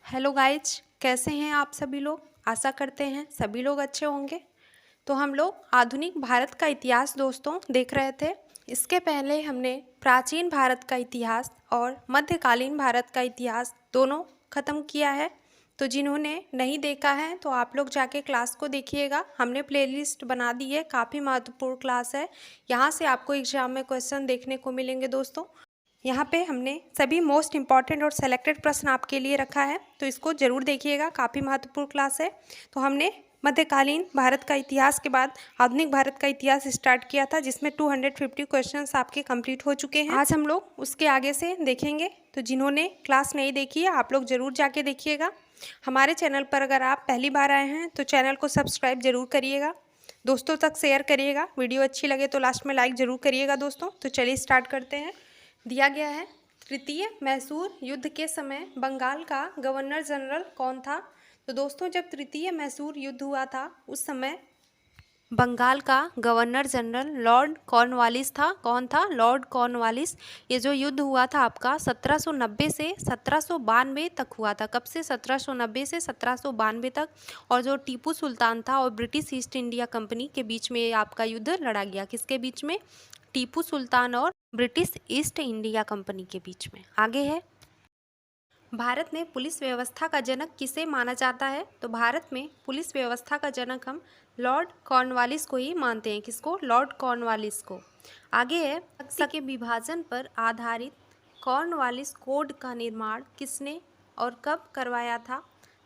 Hello guys, कैसे हैं आप सभी लोग। आशा करते हैं सभी लोग अच्छे होंगे। तो हम लोग आधुनिक भारत का इतिहास दोस्तों देख रहे थे। इसके पहले हमने प्राचीन भारत का इतिहास और मध्यकालीन भारत का इतिहास दोनों ख़त्म किया है। तो जिन्होंने नहीं देखा है तो आप लोग जाके क्लास को देखिएगा। हमने प्लेलिस्ट बना दी है, काफ़ी महत्वपूर्ण क्लास है। यहाँ से आपको एग्जाम में क्वेश्चन देखने को मिलेंगे दोस्तों। यहाँ पे हमने सभी मोस्ट इम्पॉर्टेंट और सेलेक्टेड प्रश्न आपके लिए रखा है, तो इसको ज़रूर देखिएगा, काफ़ी महत्वपूर्ण क्लास है। तो हमने मध्यकालीन भारत का इतिहास के बाद आधुनिक भारत का इतिहास स्टार्ट किया था, जिसमें 250 क्वेश्चंस आपके कंप्लीट हो चुके हैं। आज हम लोग उसके आगे से देखेंगे। तो जिन्होंने क्लास नहीं देखी है आप लोग ज़रूर जाके देखिएगा। हमारे चैनल पर अगर आप पहली बार आए हैं तो चैनल को सब्सक्राइब जरूर करिएगा, दोस्तों तक शेयर करिएगा। वीडियो अच्छी लगे तो लास्ट में लाइक ज़रूर करिएगा दोस्तों। तो चलिए स्टार्ट करते हैं। दिया गया है, तृतीय मैसूर युद्ध के समय बंगाल का गवर्नर जनरल कौन था। तो दोस्तों जब तृतीय मैसूर युद्ध हुआ था उस समय बंगाल का गवर्नर जनरल लॉर्ड कॉर्नवालिस था। कौन था? Lord Cornwallis. ये जो युद्ध हुआ था आपका 1790 से 1792 तक हुआ था। कब से? 1790 से 1792 तक। और जो टीपू सुल्तान था और ब्रिटिश ईस्ट इंडिया कंपनी के बीच में आपका युद्ध लड़ा गया। किसके बीच में? टीपू सुल्तान और ब्रिटिश ईस्ट इंडिया कंपनी के बीच में। आगे है, भारत में पुलिस व्यवस्था का जनक किसे माना जाता है। तो भारत में पुलिस व्यवस्था का जनक हम लॉर्ड कॉर्नवालिस को ही मानते हैं। किसको? लॉर्ड कॉर्नवालिस को। आगे है, शक्ति के विभाजन पर आधारित कॉर्नवालिस कोड का निर्माण किसने और कब करवाया था।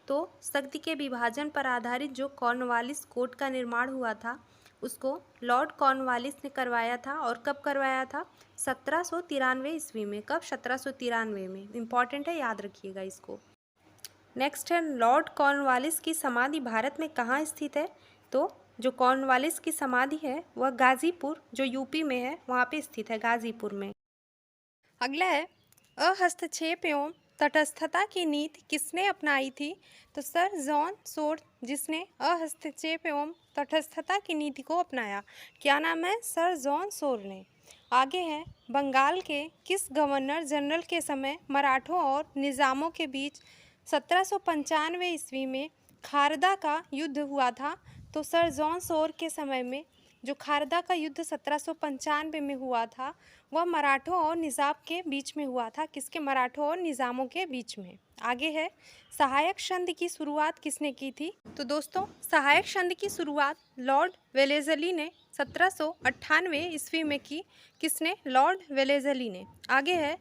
तो शक्ति के विभाजन पर आधारित जो कॉर्नवालिस कोड का निर्माण हुआ था उसको लॉर्ड कॉर्नवालिस ने करवाया था। और कब करवाया था? 1793 ईस्वी में। कब? 1793 में। इम्पॉर्टेंट है, याद रखिएगा इसको। नेक्स्ट है, लॉर्ड कॉर्नवालिस की समाधि भारत में कहाँ स्थित है। तो जो कॉर्नवालिस की समाधि है वह गाजीपुर, जो यूपी में है, वहाँ पे स्थित है, गाजीपुर में। अगला है, अहस्तक्षेप एवं तटस्थता की नीति किसने अपनाई थी। तो सर जॉन सोर, जिसने अहस्तक्षेप एवं तटस्थता की नीति को अपनाया। क्या नाम है? सर जॉन सोर ने। आगे है, बंगाल के किस गवर्नर जनरल के समय मराठों और निज़ामों के बीच 1795 ईस्वी में खारदा का युद्ध हुआ था। तो सर जॉन सोर के समय में जो खारदा का युद्ध 1795 में हुआ था वह मराठों और निज़ाम के बीच में हुआ था। किसके? मराठों और निज़ामों के बीच में। आगे है, सहायक संधि की शुरुआत किसने की थी। तो दोस्तों सहायक संधि की शुरुआत लॉर्ड वेलेज़ली ने 1798 ईस्वी में की। किसने? लॉर्ड वेलेज़ली ने। आगे है,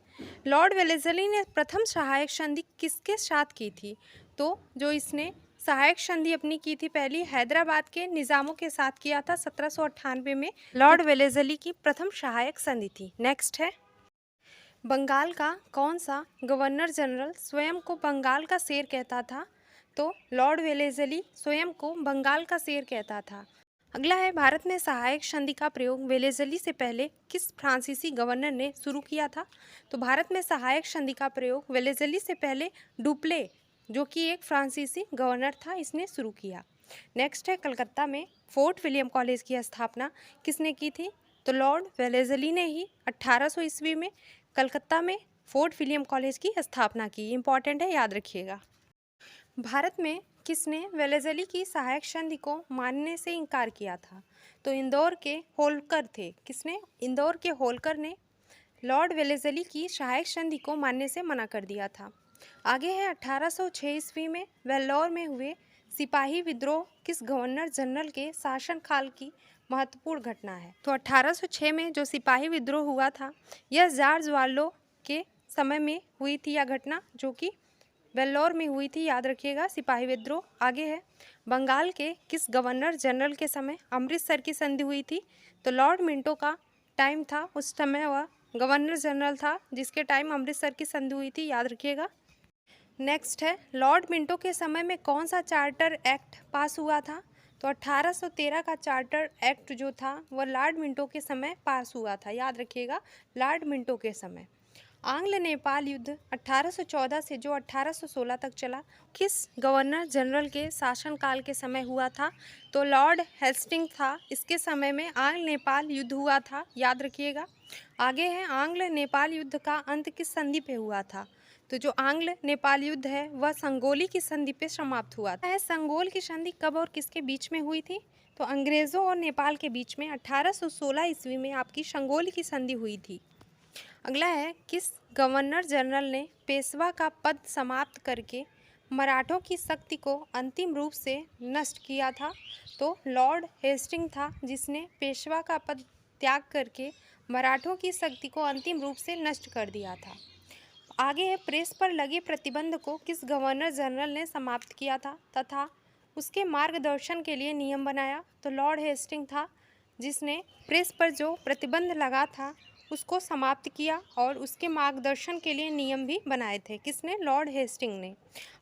लॉर्ड वेलेज़ली ने प्रथम सहायक संधि किसके साथ की थी। तो जो इसने सहायक संधि अपनी की थी पहली हैदराबाद के निज़ामों के साथ किया था 1798 में। लॉर्ड वेलेज़ली की प्रथम सहायक संधि थी। नेक्स्ट है, बंगाल का कौन सा गवर्नर जनरल स्वयं को बंगाल का शेर कहता था। तो लॉर्ड वेलेज़ली स्वयं को बंगाल का शेर कहता था। अगला है, भारत में सहायक संधि का प्रयोग वेलेज़ली से पहले किस फ्रांसीसी गवर्नर ने शुरू किया था। तो भारत में सहायक संधि का प्रयोग वेलेज़ली से पहले डुप्ले, जो कि एक फ्रांसीसी गवर्नर था, इसने शुरू किया। नेक्स्ट है, कलकत्ता में फोर्ट विलियम कॉलेज की स्थापना किसने की थी। तो लॉर्ड वेलेज़ली ने ही 1800 ईस्वी में कलकत्ता में फोर्ट विलियम कॉलेज की स्थापना की। इंपॉर्टेंट है, याद रखिएगा। भारत में किसने वेलेज़ली की सहायक संधि को मानने से इनकार किया था। तो इंदौर के होलकर थे। किसने? इंदौर के होलकर ने लॉर्ड वेलेज़ली की सहायक संधि को मानने से मना कर दिया था। आगे है, 1806 ईस्वी में वेल्लोर में हुए सिपाही विद्रोह किस गवर्नर जनरल के शासनकाल की महत्वपूर्ण घटना है। तो 1806 में जो सिपाही विद्रोह हुआ था यह जॉर्ज वार्लो के समय में हुई थी यह घटना, जो कि वेल्लोर में हुई थी। याद रखिएगा सिपाही विद्रोह। आगे है, बंगाल के किस गवर्नर जनरल के समय अमृतसर की संधि हुई थी। तो लॉर्ड मिंटो का टाइम था, उस समय वह गवर्नर जनरल था जिसके टाइम अमृतसर की संधि हुई थी। याद रखिएगा। नेक्स्ट है, लॉर्ड मिंटो के समय में कौन सा चार्टर एक्ट पास हुआ था। तो 1813 का चार्टर एक्ट जो था वह लॉर्ड मिंटो के समय पास हुआ था। याद रखिएगा, लॉर्ड मिंटो के समय। आंग्ल नेपाल युद्ध 1814 से जो 1816 तक चला किस गवर्नर जनरल के शासनकाल के समय हुआ था। तो लॉर्ड हेस्टिंग था, इसके समय में आंग्ल नेपाल युद्ध हुआ था। याद रखिएगा। आगे है, आंग्ल नेपाल युद्ध का अंत किस संधि पे हुआ था। तो जो आंग्ल नेपाल युद्ध है वह संगोली की संधि पे समाप्त हुआ था। संगोल की संधि कब और किसके बीच में हुई थी? तो अंग्रेज़ों और नेपाल के बीच में 1816 ईस्वी में आपकी संगोली की संधि हुई थी। अगला है, किस गवर्नर जनरल ने पेशवा का पद समाप्त करके मराठों की शक्ति को अंतिम रूप से नष्ट किया था? तो लॉर्ड हेस्टिंग था, जिसने पेशवा का पद त्याग करके मराठों की शक्ति को अंतिम रूप से नष्ट कर दिया था। आगे है, प्रेस पर लगे प्रतिबंध को किस गवर्नर जनरल ने समाप्त किया था तथा उसके मार्गदर्शन के लिए नियम बनाया? तो लॉर्ड हेस्टिंग था, जिसने प्रेस पर जो प्रतिबंध लगा था उसको समाप्त किया और उसके मार्गदर्शन के लिए नियम भी बनाए थे। किसने? लॉर्ड हेस्टिंग ने।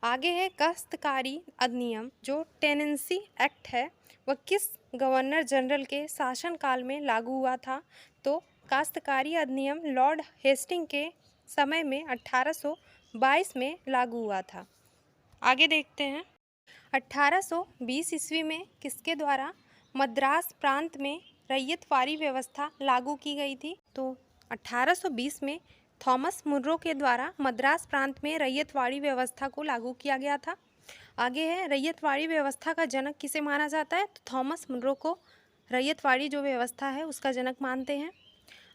आगे है, काश्तकारी अधिनियम जो टेनेंसी एक्ट है वह किस गवर्नर जनरल के शासनकाल में लागू हुआ था? तो काश्तकारी अधिनियम लॉर्ड हेस्टिंग के समय में 1822 में लागू हुआ था। आगे देखते हैं, 1820 ईस्वी में किसके द्वारा मद्रास प्रांत में रैयतवाड़ी व्यवस्था लागू की गई थी? तो 1820 में थॉमस मुनरो के द्वारा मद्रास प्रांत में रैयतवाड़ी व्यवस्था को लागू किया गया था। आगे है, रैयतवाड़ी व्यवस्था का जनक किसे माना जाता है? तो थॉमस मुनरो को रैयतवाड़ी जो व्यवस्था है उसका जनक मानते हैं।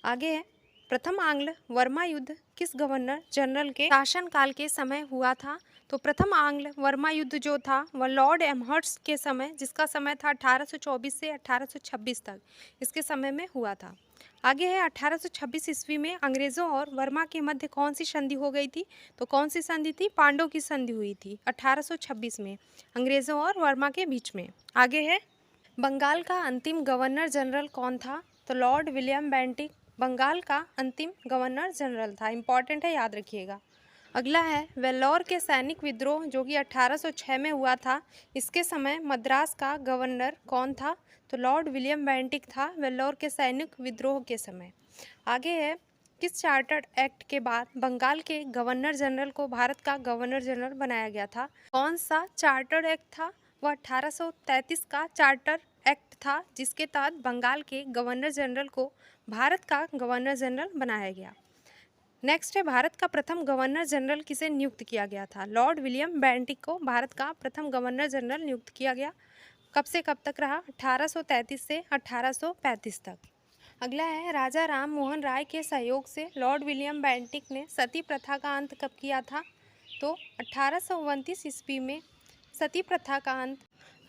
आगे है, प्रथम आंग्ल वर्मा युद्ध किस गवर्नर जनरल के शासनकाल के समय हुआ था? तो प्रथम आंग्ल वर्मा युद्ध जो था वह लॉर्ड एमहर्स्ट के समय, जिसका समय था 1824 से 1826 तक, इसके समय में हुआ था। आगे है, 1826 ईस्वी में अंग्रेज़ों और वर्मा के मध्य कौन सी संधि हो गई थी? तो कौन सी संधि थी? पांडव की संधि हुई थी 1826 में अंग्रेज़ों और वर्मा के बीच में। आगे है, बंगाल का अंतिम गवर्नर जनरल कौन था? तो लॉर्ड विलियम बेंटिक बंगाल का अंतिम गवर्नर जनरल था। इंपॉर्टेंट है, याद रखिएगा। अगला है, वेल्लोर के सैनिक विद्रोह जो कि 1806 में हुआ था, इसके समय मद्रास का गवर्नर कौन था? तो लॉर्ड विलियम बेंटिक था वेल्लोर के सैनिक विद्रोह के समय। आगे है, किस चार्टर्ड एक्ट के बाद बंगाल के गवर्नर जनरल को भारत का गवर्नर जनरल बनाया गया था? कौन सा चार्टर्ड एक्ट था? वह 1833 का चार्टर एक्ट था, जिसके तहत बंगाल के गवर्नर जनरल को भारत का गवर्नर जनरल बनाया गया। नेक्स्ट है, भारत का प्रथम गवर्नर जनरल किसे नियुक्त किया गया था? लॉर्ड विलियम बेंटिक को भारत का प्रथम गवर्नर जनरल नियुक्त किया गया। कब से कब तक रहा? 1833 से 1835 तक। अगला है, राजा राम मोहन राय के सहयोग से लॉर्ड विलियम बेंटिक ने सती प्रथा का अंत कब किया था? तो 1829 ईस्वी में सती प्रथा का अंत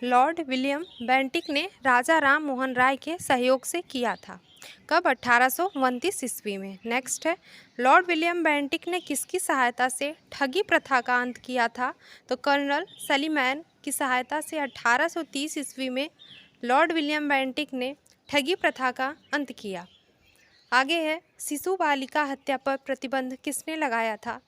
लॉर्ड विलियम बेंटिक ने राजा राम मोहन राय के सहयोग से किया था। कब? 1829 ईस्वी में। नेक्स्ट है, लॉर्ड विलियम बेंटिक ने किसकी सहायता से ठगी प्रथा का अंत किया था? तो कर्नल सलीमैन की सहायता से 1830 ईस्वी में लॉर्ड विलियम बेंटिक ने ठगी प्रथा का अंत किया। आगे है, शिशु बालिका हत्या पर प्रतिबंध किसने लगाया था?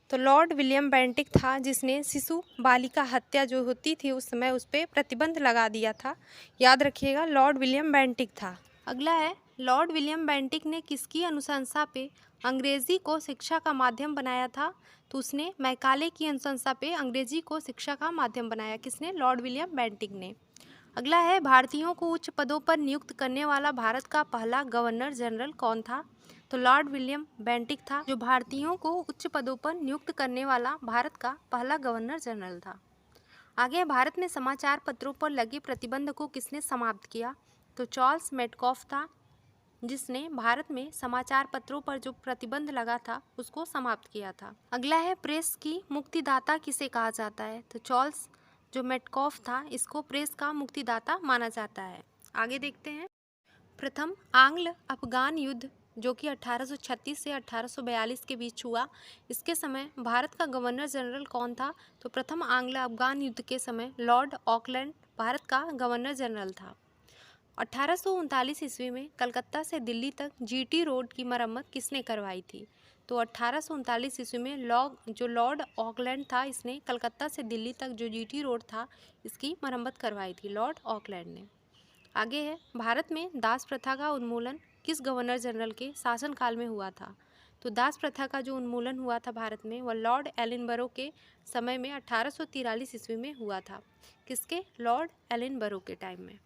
तो लॉर्ड विलियम बेंटिक था, जिसने शिशु बालिका हत्या जो होती थी उस समय उस पर प्रतिबंध लगा दिया था। याद रखिएगा, लॉर्ड विलियम बेंटिक था। अगला है, लॉर्ड विलियम बेंटिक ने किसकी अनुशंसा पे अंग्रेजी को शिक्षा का माध्यम बनाया था? तो उसने मैकाले की अनुशंसा पे अंग्रेजी को शिक्षा का माध्यम बनाया। किसने? लॉर्ड विलियम बेंटिक ने। अगला है, भारतीयों को उच्च पदों पर नियुक्त करने वाला भारत का पहला गवर्नर जनरल कौन था? तो लॉर्ड विलियम बेंटिक था, जो भारतीयों को उच्च पदों पर नियुक्त करने वाला भारत का पहला गवर्नर जनरल था। आगे, भारत में समाचार पत्रों पर लगे प्रतिबंध को किसने समाप्त किया? तो चार्ल्स मेडकॉफ था, जिसने भारत में समाचार पत्रों पर जो प्रतिबंध लगा था उसको समाप्त किया था। अगला है, प्रेस की मुक्तिदाता किसे कहा जाता है? तो चार्ल्स जो मेडकॉफ था, इसको प्रेस का मुक्तिदाता माना जाता है। आगे देखते हैं, प्रथम आंग्ल अफगान युद्ध जो कि 1836 से 1842 के बीच हुआ, इसके समय भारत का गवर्नर जनरल कौन था? तो प्रथम आंग्ल अफगान युद्ध के समय लॉर्ड ऑकलैंड भारत का गवर्नर जनरल था। 1839 ईस्वी में कलकत्ता से दिल्ली तक जीटी रोड की मरम्मत किसने करवाई थी? तो 1839 ईस्वी में लॉर्ड ऑकलैंड था, इसने कलकत्ता से दिल्ली तक जो जीटी रोड था इसकी मरम्मत करवाई थी, लॉर्ड ऑकलैंड ने। आगे है, भारत में दास प्रथा का उन्मूलन किस गवर्नर जनरल के शासनकाल में हुआ था? तो दास प्रथा का जो उन्मूलन हुआ था भारत में वह लॉर्ड एलिनबरो के समय में 1843 ईस्वी में हुआ था। किसके? लॉर्ड एलिनबरो के टाइम में।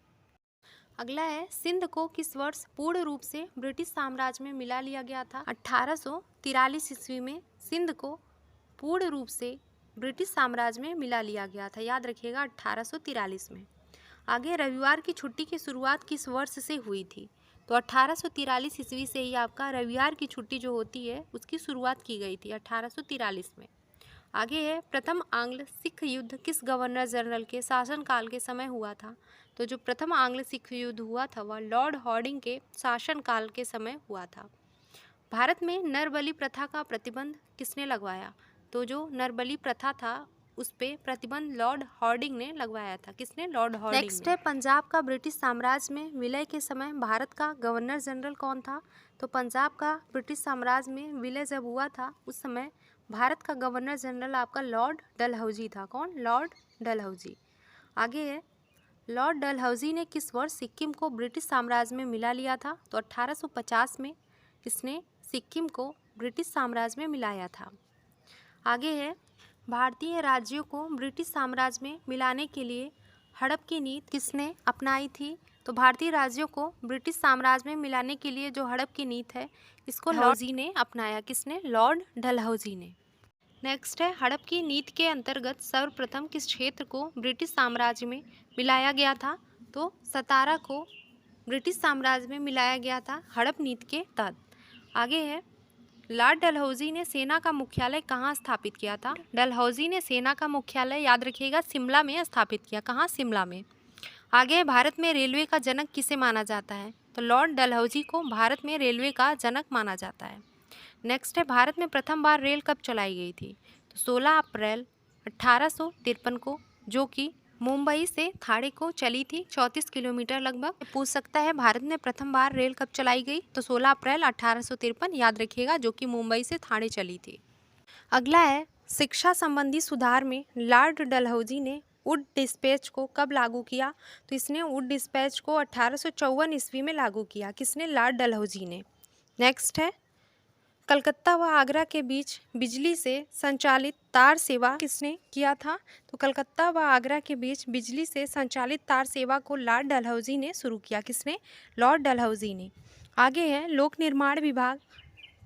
अगला है, सिंध को किस वर्ष पूर्ण रूप से ब्रिटिश साम्राज्य में मिला लिया गया था? 1843 ईस्वी में सिंध को पूर्ण रूप से ब्रिटिश साम्राज्य में मिला लिया गया था। याद रखिएगा 1843 में। आगे, रविवार की छुट्टी की शुरुआत किस वर्ष से हुई थी? तो 1843 ईस्वी से ही आपका रविवार की छुट्टी जो होती है उसकी शुरुआत की गई थी 1843 में। आगे है, प्रथम आंग्ल सिख युद्ध किस गवर्नर जनरल के शासनकाल के समय हुआ था? तो जो प्रथम आंग्ल सिख युद्ध हुआ था वह लॉर्ड हॉर्डिंग के शासनकाल के समय हुआ था। भारत में नरबलि प्रथा का प्रतिबंध किसने लगवाया? तो जो नरबलि प्रथा था उस पे प्रतिबंध लॉर्ड हॉर्डिंग ने लगवाया था। किसने? Lord Harding. नेक्स्ट है, पंजाब का ब्रिटिश साम्राज्य में विलय के समय भारत का गवर्नर जनरल कौन था? तो पंजाब का ब्रिटिश साम्राज्य में विलय जब हुआ था उस समय भारत का गवर्नर जनरल आपका लॉर्ड डलहौजी था। कौन? लॉर्ड डलहौजी। आगे है, लॉर्ड डलहौजी ने किस वर्ष सिक्किम को ब्रिटिश साम्राज्य में मिला लिया था? तो 1850 में इसने सिक्किम को ब्रिटिश साम्राज्य में मिलाया था। आगे है, भारतीय राज्यों को ब्रिटिश साम्राज्य में मिलाने के लिए हड़प की नीति किसने अपनाई थी? तो भारतीय राज्यों को ब्रिटिश साम्राज्य में मिलाने के लिए जो हड़प की नीति है इसको डलहौजी ने अपनाया। किसने? लॉर्ड डलहौजी ने। नेक्स्ट है, हड़प की नीति के अंतर्गत सर्वप्रथम किस क्षेत्र को ब्रिटिश साम्राज्य में मिलाया गया था? तो सतारा को ब्रिटिश साम्राज्य में मिलाया गया था हड़प नीति के तहत। आगे है, लॉर्ड डलहौजी ने सेना का मुख्यालय कहाँ स्थापित किया था? डलहौजी ने सेना का मुख्यालय, याद रखिएगा, शिमला में स्थापित किया। कहाँ? शिमला में। आगे, भारत में रेलवे का जनक किसे माना जाता है? तो लॉर्ड डलहौजी को भारत में रेलवे का जनक माना जाता है। नेक्स्ट है, भारत में प्रथम बार रेल कब चलाई गई थी? तो 16 अप्रैल 1853 को, जो कि मुंबई से थाने को चली थी 34 किलोमीटर लगभग। पूछ सकता है भारत में प्रथम बार रेल कब चलाई गई? तो 16 अप्रैल 1853, याद रखिएगा, जो कि मुंबई से थाने चली थी। अगला है, शिक्षा संबंधी सुधार में लॉर्ड डलहौजी ने वुड डिस्पैच को कब लागू किया? तो इसने वुड डिस्पैच को 1854 ईस्वी में लागू किया। किसने? लॉर्ड डलहौजी ने। नेक्स्ट है, कलकत्ता व आगरा के बीच बिजली से संचालित तार सेवा किसने किया था? तो कलकत्ता व आगरा के बीच बिजली से संचालित तार सेवा को लॉर्ड डलहौजी ने शुरू किया। किसने? लॉर्ड डलहौजी ने। आगे है, लोक निर्माण विभाग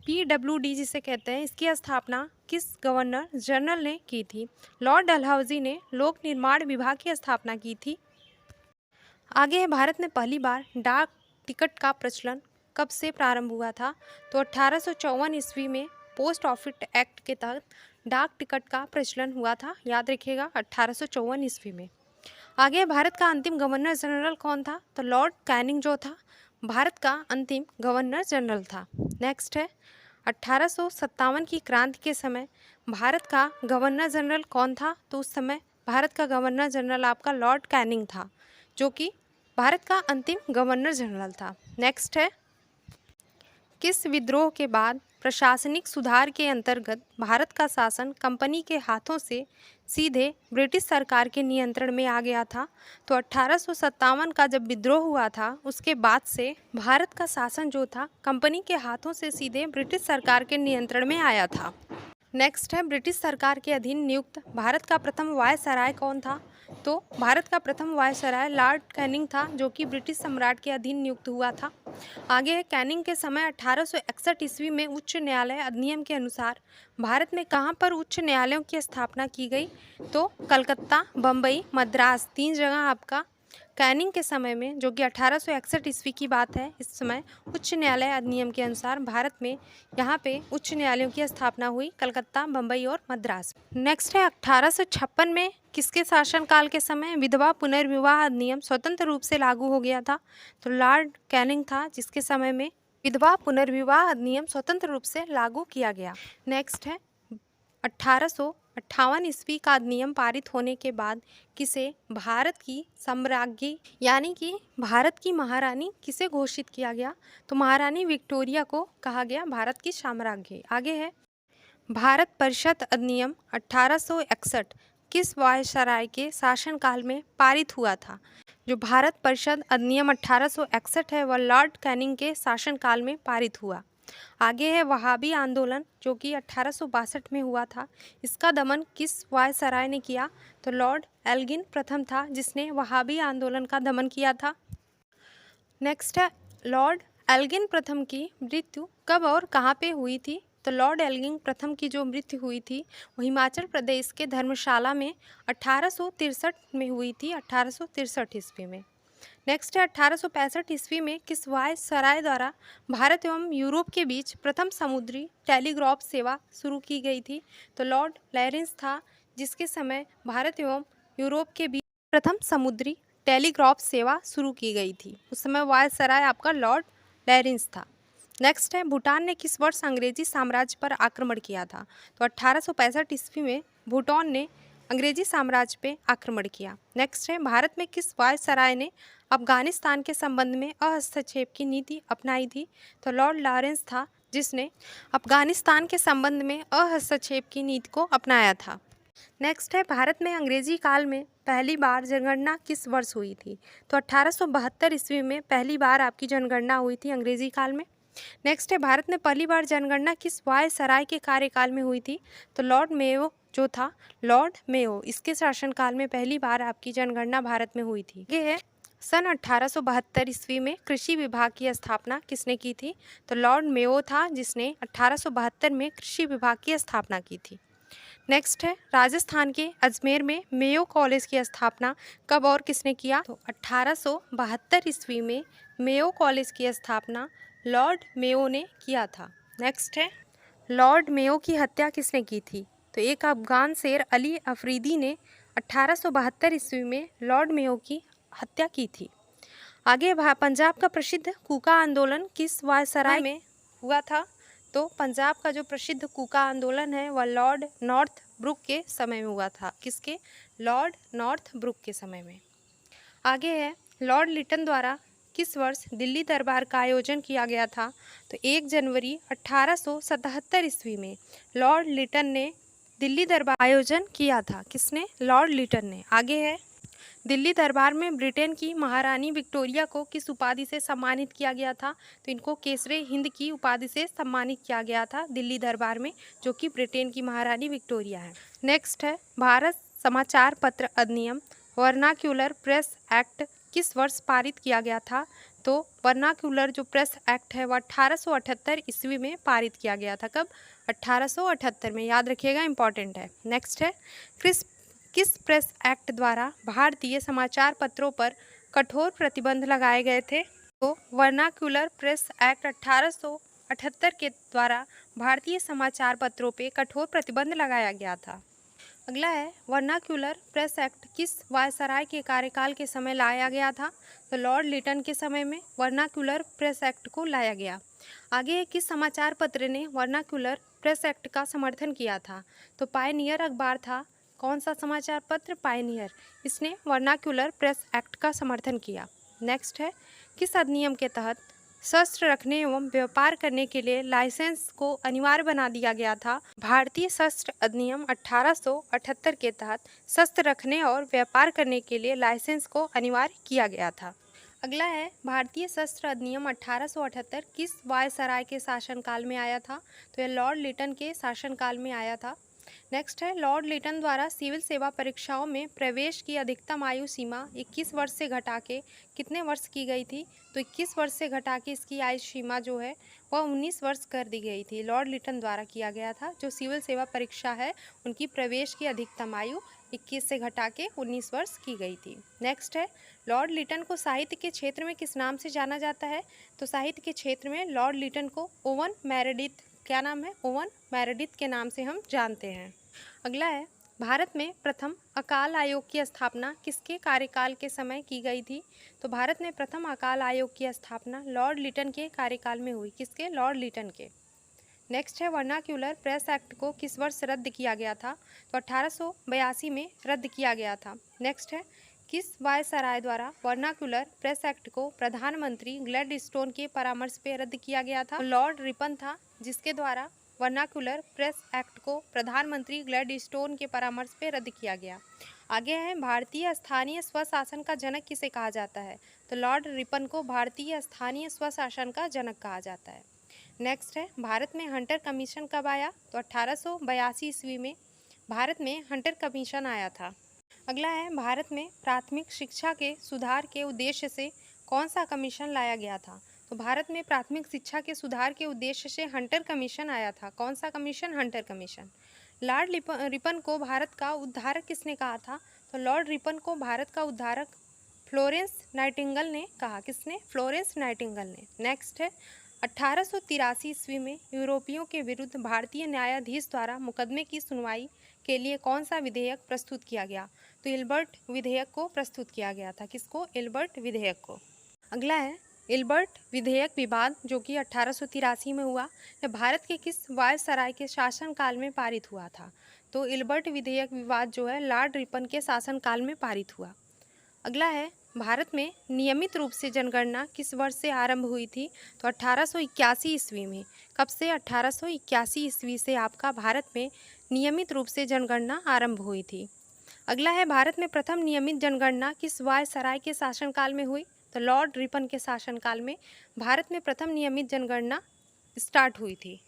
PWD जिसे कहते हैं, इसकी स्थापना किस गवर्नर जनरल ने की थी? लॉर्ड डलहौजी ने लोक निर्माण विभाग की स्थापना की थी। आगे है, भारत में पहली बार डाक टिकट का प्रचलन कब से प्रारंभ हुआ था? तो 1854 ईस्वी में पोस्ट ऑफिस एक्ट के तहत डाक टिकट का प्रचलन हुआ था। याद रखिएगा 1854 ईस्वी में। आगे, भारत का अंतिम गवर्नर जनरल कौन था? तो लॉर्ड कैनिंग जो था भारत का अंतिम गवर्नर जनरल था। नेक्स्ट है, 1857 की क्रांति के समय भारत का गवर्नर जनरल कौन था? तो उस समय भारत का गवर्नर जनरल आपका लॉर्ड कैनिंग था, जो कि भारत का अंतिम गवर्नर जनरल था। नेक्स्ट है, किस विद्रोह के बाद प्रशासनिक सुधार के अंतर्गत भारत का शासन कंपनी के हाथों से सीधे ब्रिटिश सरकार के नियंत्रण में आ गया था? तो 1857 का जब विद्रोह हुआ था उसके बाद से भारत का शासन जो था कंपनी के हाथों से सीधे ब्रिटिश सरकार के नियंत्रण में आया था। नेक्स्ट है, ब्रिटिश सरकार के अधीन नियुक्त भारत का प्रथम वायसराय कौन था? तो भारत का प्रथम वायसराय लॉर्ड कैनिंग था, जो कि ब्रिटिश सम्राट के अधीन नियुक्त हुआ था। आगे है, कैनिंग के समय 1861 ईस्वी में उच्च न्यायालय अधिनियम के अनुसार भारत में कहाँ पर उच्च न्यायालयों की स्थापना की गई? तो कलकत्ता, बम्बई, मद्रास, 3 जगह आपका कैनिंग के समय में, जो कि 1861 ईस्वी की बात है, इस समय उच्च न्यायालय अधिनियम के अनुसार भारत में यहाँ पे उच्च न्यायालयों की स्थापना हुई, कलकत्ता, बम्बई और मद्रास। नेक्स्ट है, 1856 में किसके शासनकाल के समय विधवा पुनर्विवाह अधिनियम स्वतंत्र रूप से लागू हो गया था? तो लॉर्ड कैनिंग था, जिसके समय में विधवा पुनर्विवाह अधिनियम स्वतंत्र रूप से लागू किया गया। नेक्स्ट है, 1858 ईस्वी का अधिनियम पारित होने के बाद किसे भारत की सम्राज्ञी, यानी कि भारत की महारानी किसे घोषित किया गया? तो महारानी विक्टोरिया को कहा गया भारत की साम्राज्ञी। आगे है, भारत परिषद अधिनियम 1861 किस वायसराय के शासनकाल में पारित हुआ था? जो भारत परिषद अधिनियम 1861 है वह लॉर्ड कैनिंग के शासनकाल में पारित हुआ। आगे है, वहाबी आंदोलन जो कि 1862 में हुआ था, इसका दमन किस वायसराय ने किया? तो लॉर्ड एल्गिन प्रथम था, जिसने वहाबी आंदोलन का दमन किया था। नेक्स्ट है, लॉर्ड एल्गिन प्रथम की मृत्यु कब और कहाँ पे हुई थी? तो लॉर्ड एल्गिंग प्रथम की जो मृत्यु हुई थी वो हिमाचल प्रदेश के धर्मशाला में 1863 में हुई थी, 1863 ईस्वी में। नेक्स्ट है 1865 ईस्वी में किस वायसराय द्वारा भारत एवं यूरोप के बीच प्रथम समुद्री टेलीग्राफ सेवा शुरू की गई थी? तो लॉर्ड लॉरेंस था, जिसके समय भारत एवं यूरोप के बीच प्रथम समुद्री टेलीग्राफ सेवा शुरू की गई थी। उस समय वायसराय आपका लॉर्ड लॉरेंस था। नेक्स्ट है भूटान ने किस वर्ष अंग्रेजी साम्राज्य पर आक्रमण किया था? तो 1865 ईस्वी में भूटान ने अंग्रेजी साम्राज्य पे आक्रमण किया। नेक्स्ट है भारत में किस वायसराय ने अफगानिस्तान के संबंध में हस्तक्षेप की नीति अपनाई थी? तो लॉर्ड लॉरेंस था, जिसने अफगानिस्तान के संबंध में हस्तक्षेप की नीति को अपनाया था। नेक्स्ट है भारत में अंग्रेजी काल में पहली बार जनगणना किस वर्ष हुई थी? तो 1872 ईस्वी में पहली बार आपकी जनगणना हुई थी अंग्रेजी काल में। नेक्स्ट है भारत में पहली बार जनगणना किस वायसराय के कार्यकाल में हुई थी? तो लॉर्ड मेयो जो था, लॉर्ड मेयो, इसके शासनकाल में पहली बार आपकी जनगणना भारत में हुई थी। ये है सन 1872 ईस्वी में कृषि विभाग की स्थापना किसने की थी? तो लॉर्ड मेयो था, जिसने 1872 में कृषि विभाग की स्थापना की थी। नेक्स्ट है राजस्थान के अजमेर में मेयो कॉलेज की स्थापना कब और किसने किया? तो 1872 ईस्वी में मेयो कॉलेज की स्थापना लॉर्ड मेयो ने किया था। नेक्स्ट है लॉर्ड मेयो की हत्या किसने की थी? तो एक अफगान शेर अली अफरीदी ने 1872 ईस्वी में लॉर्ड मेयो की हत्या की थी। आगे पंजाब का प्रसिद्ध कूका आंदोलन किस वायसराय में हुआ था? तो पंजाब का जो प्रसिद्ध कूका आंदोलन है वह लॉर्ड नॉर्थ ब्रुक के समय में हुआ था। किसके? लॉर्ड नॉर्थ ब्रुक के समय में। आगे है लॉर्ड लिटन द्वारा किस वर्ष दिल्ली दरबार का आयोजन किया गया था? तो 1 जनवरी 1877 ईस्वी में लॉर्ड लिटन ने दिल्ली दरबार आयोजन किया था। किसने? लॉर्ड लिटन ने। आगे है दिल्ली दरबार में ब्रिटेन की महारानी विक्टोरिया को किस उपाधि से सम्मानित किया गया था? तो इनको केसरे हिंद की उपाधि से सम्मानित किया गया था दिल्ली दरबार में, जो कि ब्रिटेन की महारानी विक्टोरिया है। नेक्स्ट है भारत समाचार पत्र अधिनियम वर्नाक्यूलर प्रेस एक्ट किस वर्ष पारित किया गया था? तो वर्नाक्यूलर जो प्रेस एक्ट है वह 1878 ईस्वी में पारित किया गया था। कब? 1878 में, याद रखिएगा, इंपॉर्टेंट है। नेक्स्ट है किस प्रेस एक्ट द्वारा भारतीय समाचार पत्रों पर कठोर प्रतिबंध लगाए गए थे? तो वर्नाक्यूलर प्रेस एक्ट 1878 के द्वारा भारतीय समाचार पत्रों पर कठोर प्रतिबंध लगाया गया था। अगला है वर्नाक्यूलर प्रेस एक्ट किस वायसराय के कार्यकाल के समय लाया गया था? तो लॉर्ड लिटन के समय में वर्नाक्यूलर प्रेस एक्ट को लाया गया। आगे किस समाचार पत्र ने वर्नाक्यूलर प्रेस एक्ट का समर्थन किया था? तो पायनियर अखबार था। कौन सा समाचार पत्र? पायनियर। इसने वर्नाक्यूलर प्रेस एक्ट का समर्थन किया। नेक्स्ट है किस अधिनियम के तहत शस्त्र रखने एवं व्यापार करने के लिए लाइसेंस को अनिवार्य बना दिया गया था? भारतीय शस्त्र अधिनियम 1878 के तहत शस्त्र रखने और व्यापार करने के लिए लाइसेंस को अनिवार्य किया गया था। अगला है भारतीय शस्त्र अधिनियम 1878 किस वायसराय के शासनकाल में आया था? तो यह लॉर्ड लिटन के शासनकाल में आया था। नेक्स्ट है लॉर्ड लिटन द्वारा सिविल सेवा परीक्षाओं में प्रवेश की अधिकतम आयु सीमा 21 वर्ष से घटा के कितने वर्ष की गई थी? तो 21 वर्ष से घटा के इसकी आयु सीमा जो है वह 19 वर्ष कर दी गई थी। लॉर्ड लिटन द्वारा किया गया था। जो सिविल सेवा परीक्षा है उनकी प्रवेश की अधिकतम आयु 21 से घटा के 19 वर्ष की गई थी। नेक्स्ट है लॉर्ड लिटन को साहित्य के क्षेत्र में किस नाम से जाना जाता है? तो साहित्य के क्षेत्र में लॉर्ड लिटन को ओवन मेरेडिथ, क्या नाम है? ओवन मेरेडिथ के नाम से हम जानते हैं। अगला है भारत में प्रथम अकाल आयोग की स्थापना किसके कार्यकाल के समय की गई थी? तो भारत में प्रथम अकाल आयोग की स्थापना लॉर्ड लिटन के कार्यकाल में हुई। किसके? लॉर्ड लिटन के। नेक्स्ट है वर्नाक्यूलर प्रेस एक्ट को किस वर्ष रद्द किया गया था? तो 1882 में रद्द किया गया था। नेक्स्ट है किस वायसराय द्वारा वर्नाक्यूलर प्रेस एक्ट को प्रधानमंत्री ग्लैडस्टोन के परामर्श पे रद्द किया गया था? लॉर्ड रिपन था, जिसके द्वारा वर्नाक्यूलर प्रेस एक्ट को प्रधानमंत्री ग्लैडस्टोन के परामर्श पे रद्द किया गया। आगे है भारतीय स्थानीय स्वशासन का जनक किसे कहा जाता है? तो लॉर्ड रिपन को भारतीय स्थानीय स्वशासन का जनक कहा जाता है। नेक्स्ट है भारत में हंटर कमीशन कब आया? तो 1882 ईस्वी में भारत में हंटर कमीशन आया था। अगला है भारत में प्राथमिक शिक्षा के सुधार के उद्देश्य से कौन सा कमीशन लाया गया था? तो भारत में प्राथमिक शिक्षा के सुधार के उद्देश्य से हंटर कमीशन आया था। कौन सा commission? Hunter commission. Lord Ripon को भारत का उद्धारक किसने कहा था? तो लॉर्ड रिपन को भारत का उद्धारक फ्लोरेंस नाइटिंगेल ने कहा। किसने? फ्लोरेंस नाइटिंगेल ने। नेक्स्ट है 1883 ईस्वी में यूरोपियों के विरुद्ध भारतीय न्यायाधीश द्वारा मुकदमे की सुनवाई के लिए कौन सा विधेयक प्रस्तुत किया गया? तो इल्बर्ट विधेयक को प्रस्तुत किया गया था। किसको? इल्बर्ट विधेयक को। अगला है इल्बर्ट विधेयक विवाद, जो कि 1883 में हुआ। यह भारत के किस वायसराय के शासनकाल में पारित हुआ था? तो इल्बर्ट विधेयक विवाद जो है लॉर्ड रिपन के शासनकाल में पारित हुआ। अगला है भारत में नियमित रूप से जनगणना किस वर्ष से आरंभ हुई थी? तो 1881 ईस्वी में। कब से? 1881 ईस्वी से आपका भारत में नियमित रूप से जनगणना आरंभ हुई थी। अगला है भारत में प्रथम नियमित जनगणना किस वायसराय के शासनकाल में हुई? तो लॉर्ड रिपन के शासनकाल में भारत में प्रथम नियमित जनगणना स्टार्ट हुई थी।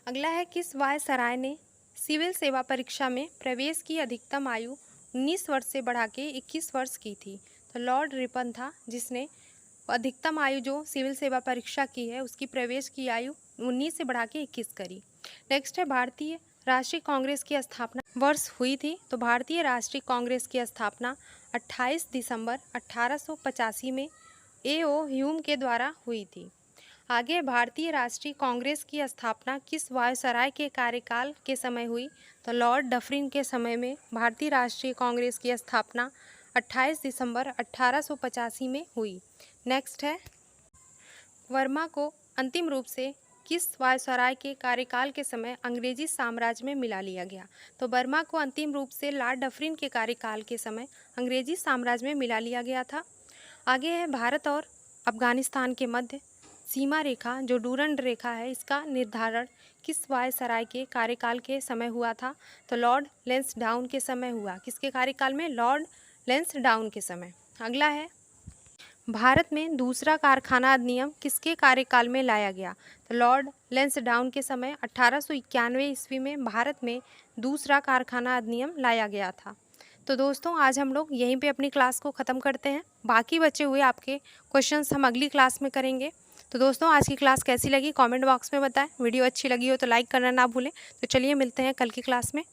अगला है किस वायसराय ने सिविल सेवा परीक्षा में प्रवेश की अधिकतम आयु 19 वर्ष से बढ़ा के 21 वर्ष की थी? तो लॉर्ड रिपन था जिसने अधिकतम आयु जो सिविल सेवा परीक्षा की है उसकी प्रवेश की आयु 19 से बढ़ा के 21 करी। नेक्स्ट है भारतीय राष्ट्रीय कांग्रेस की स्थापना वर्ष हुई थी? तो भारतीय राष्ट्रीय कांग्रेस की स्थापना 28 दिसंबर 1885 में A.O. ह्यूम के द्वारा हुई थी। आगे भारतीय राष्ट्रीय कांग्रेस की स्थापना किस वायसराय के कार्यकाल के समय हुई? तो लॉर्ड डफरिन के समय में भारतीय राष्ट्रीय कांग्रेस की स्थापना 28 दिसंबर 1885 में हुई। नेक्स्ट है वर्मा को अंतिम रूप से किस वायसराय के कार्यकाल के समय अंग्रेजी साम्राज्य में मिला लिया गया? तो बर्मा को अंतिम रूप से लॉर्ड डफरिन के कार्यकाल के समय अंग्रेजी साम्राज्य में मिला लिया गया था। आगे है भारत और अफगानिस्तान के मध्य सीमा रेखा जो डूरंड रेखा है, इसका निर्धारण किस वायसराय के कार्यकाल के समय हुआ था? तो लॉर्ड लैंसडाउन के समय हुआ। किसके कार्यकाल में? लॉर्ड लैंसडाउन के समय। अगला है भारत में दूसरा कारखाना अधिनियम किसके कार्यकाल में लाया गया? तो लॉर्ड लैंसडाउन के समय 1891 ईस्वी में भारत में दूसरा कारखाना अधिनियम लाया गया था। तो दोस्तों आज हम लोग यहीं पे अपनी क्लास को ख़त्म करते हैं। बाकी बचे हुए आपके क्वेश्चंस हम अगली क्लास में करेंगे। तो दोस्तों आज की क्लास कैसी लगी कमेंट बॉक्स में बताएं। वीडियो अच्छी लगी हो तो लाइक करना ना भूलें। तो चलिए मिलते हैं कल की क्लास में।